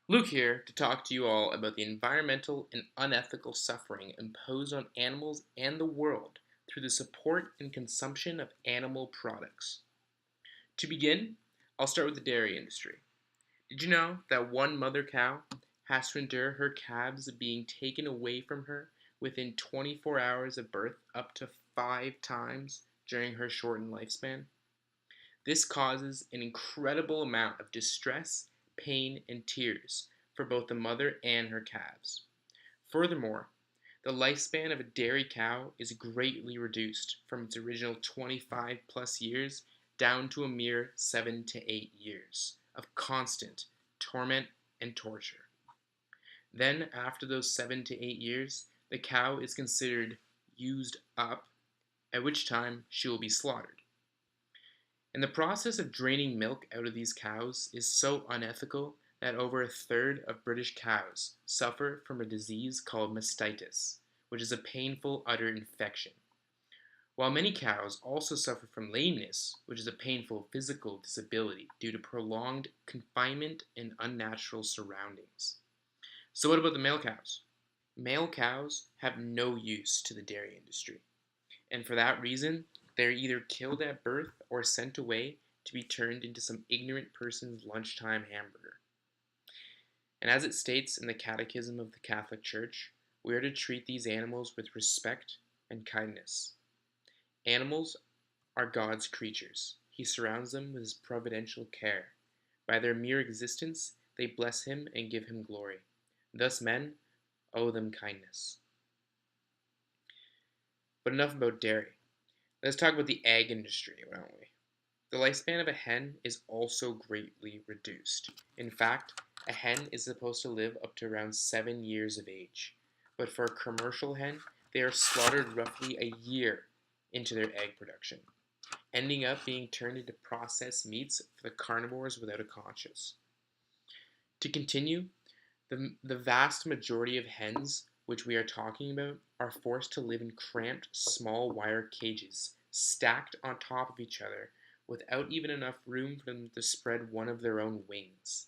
Luke here to talk to you all about the environmental and unethical suffering imposed on animals and the world through the support and consumption of animal products. To begin, I'll start with the dairy industry. Did you know that one mother cow has to endure her calves being taken away from her within 24 hours of birth up to 5 times during her shortened lifespan? This causes an incredible amount of distress, pain, and tears for both the mother and her calves. Furthermore, the lifespan of a dairy cow is greatly reduced from its original 25 plus years down to a mere 7 to 8 years of constant torment and torture. Then, after those 7 to 8 years, the cow is considered used up, at which time she will be slaughtered. And the process of draining milk out of these cows is so unethical that over a third of British cows suffer from a disease called mastitis, which is a painful udder infection. While many cows also suffer from lameness, which is a painful physical disability due to prolonged confinement in unnatural surroundings. So, what about the male cows? Male cows have no use to the dairy industry, and for that reason, they are either killed at birth or sent away to be turned into some ignorant person's lunchtime hamburger. And as it states in the Catechism of the Catholic Church, we are to treat these animals with respect and kindness. Animals are God's creatures. He surrounds them with his providential care. By their mere existence, they bless him and give him glory. Thus men owe them kindness. But enough about dairy. Let's talk about the egg industry, why don't we? The lifespan of a hen is also greatly reduced. In fact, a hen is supposed to live up to around 7 years of age. But for a commercial hen, they are slaughtered roughly a year into their egg production, ending up being turned into processed meats for the carnivores without a conscience. To continue, the vast majority of hens which we are talking about are forced to live in cramped, small wire cages stacked on top of each other without even enough room for them to spread one of their own wings.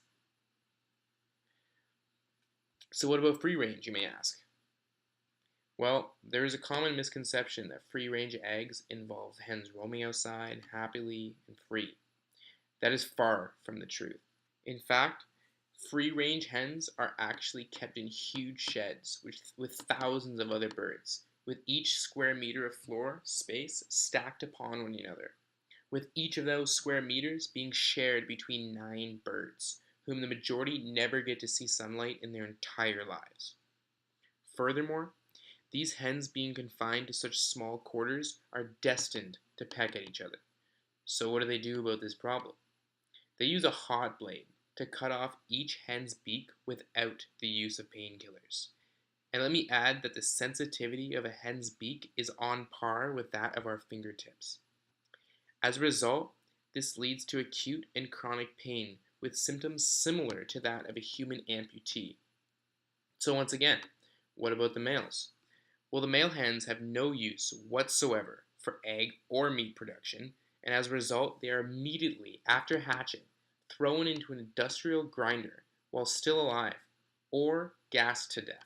So, what about free range, you may ask? Well, there is a common misconception that free range eggs involve hens roaming outside happily and free. That is far from the truth. In fact, free range hens are actually kept in huge sheds with thousands of other birds, with each square meter of floor space stacked upon one another, with each of those square meters being shared between 9 birds, whom the majority never get to see sunlight in their entire lives. Furthermore, these hens being confined to such small quarters are destined to peck at each other. So what do they do about this problem? They use a hot blade to cut off each hen's beak without the use of painkillers. And let me add that the sensitivity of a hen's beak is on par with that of our fingertips. As a result, this leads to acute and chronic pain with symptoms similar to that of a human amputee. So once again, what about the males? Well, the male hens have no use whatsoever for egg or meat production, and as a result, they are immediately after hatching thrown into an industrial grinder while still alive, or gassed to death.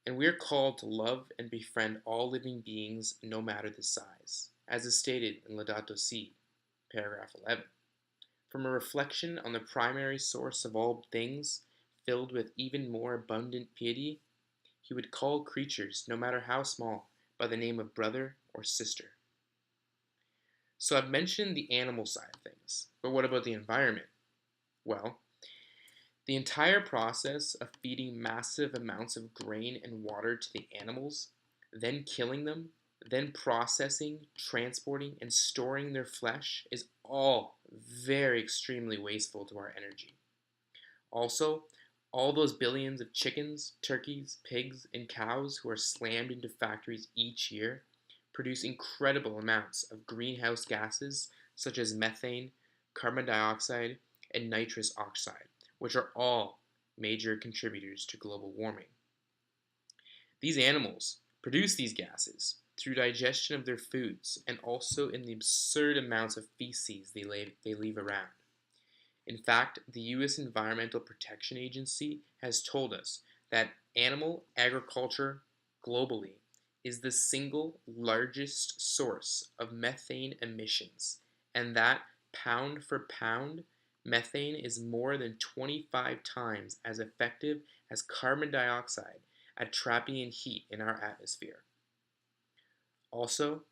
And we are called to love and befriend all living beings no matter the size, as is stated in Laudato Si, paragraph 11. From a reflection on the primary source of all things, filled with even more abundant piety, he would call creatures, no matter how small, by the name of brother or sister. So I've mentioned the animal side of things, but what about the environment? Well, the entire process of feeding massive amounts of grain and water to the animals, then killing them, then processing, transporting, and storing their flesh is all very extremely wasteful to our energy. Also, all those billions of chickens, turkeys, pigs, and cows who are slammed into factories each year produce incredible amounts of greenhouse gases such as methane, carbon dioxide, and nitrous oxide, which are all major contributors to global warming. These animals produce these gases through digestion of their foods and also in the absurd amounts of feces they leave around. In fact, the U.S. Environmental Protection Agency has told us that animal agriculture globally is the single largest source of methane emissions, and that pound for pound, methane is more than 25 times as effective as carbon dioxide at trapping in heat in our atmosphere. Also,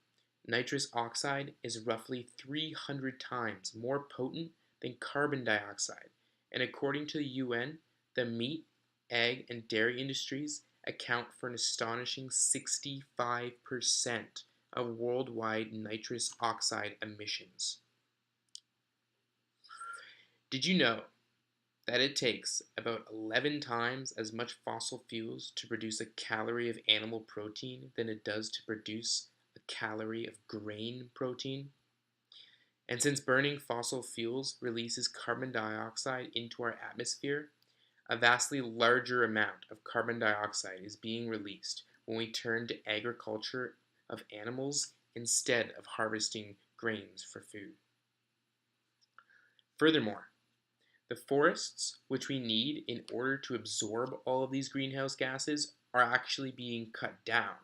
nitrous oxide is roughly 300 times more potent than carbon dioxide, and according to the UN, the meat, egg, and dairy industries account for an astonishing 65% of worldwide nitrous oxide emissions. Did you know that it takes about 11 times as much fossil fuels to produce a calorie of animal protein than it does to produce a calorie of grain protein? And since burning fossil fuels releases carbon dioxide into our atmosphere, a vastly larger amount of carbon dioxide is being released when we turn to agriculture of animals instead of harvesting grains for food. Furthermore, the forests, which we need in order to absorb all of these greenhouse gases, are actually being cut down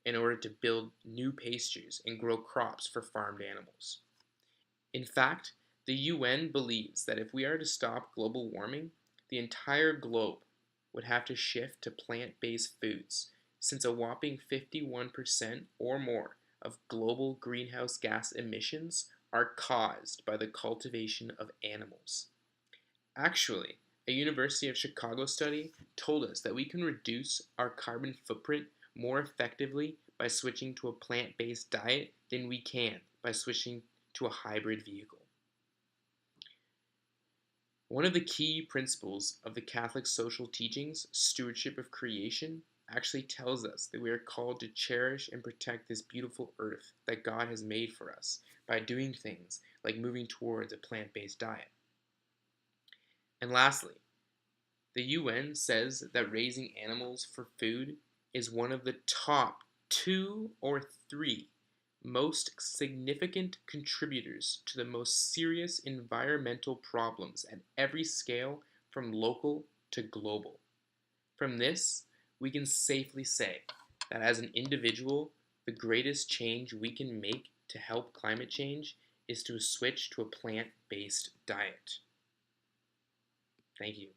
in order to build new pastures and grow crops for farmed animals. In fact, the UN believes that if we are to stop global warming, the entire globe would have to shift to plant-based foods, since a whopping 51% or more of global greenhouse gas emissions are caused by the cultivation of animals. Actually, a University of Chicago study told us that we can reduce our carbon footprint more effectively by switching to a plant-based diet than we can by switching to a hybrid vehicle. One of the key principles of the Catholic social teachings, stewardship of creation, actually tells us that we are called to cherish and protect this beautiful earth that God has made for us by doing things like moving towards a plant-based diet. And lastly, the UN says that raising animals for food is one of the top 2 or 3 most significant contributors to the most serious environmental problems at every scale, from local to global. From this, we can safely say that as an individual, the greatest change we can make to help climate change is to switch to a plant-based diet. Thank you.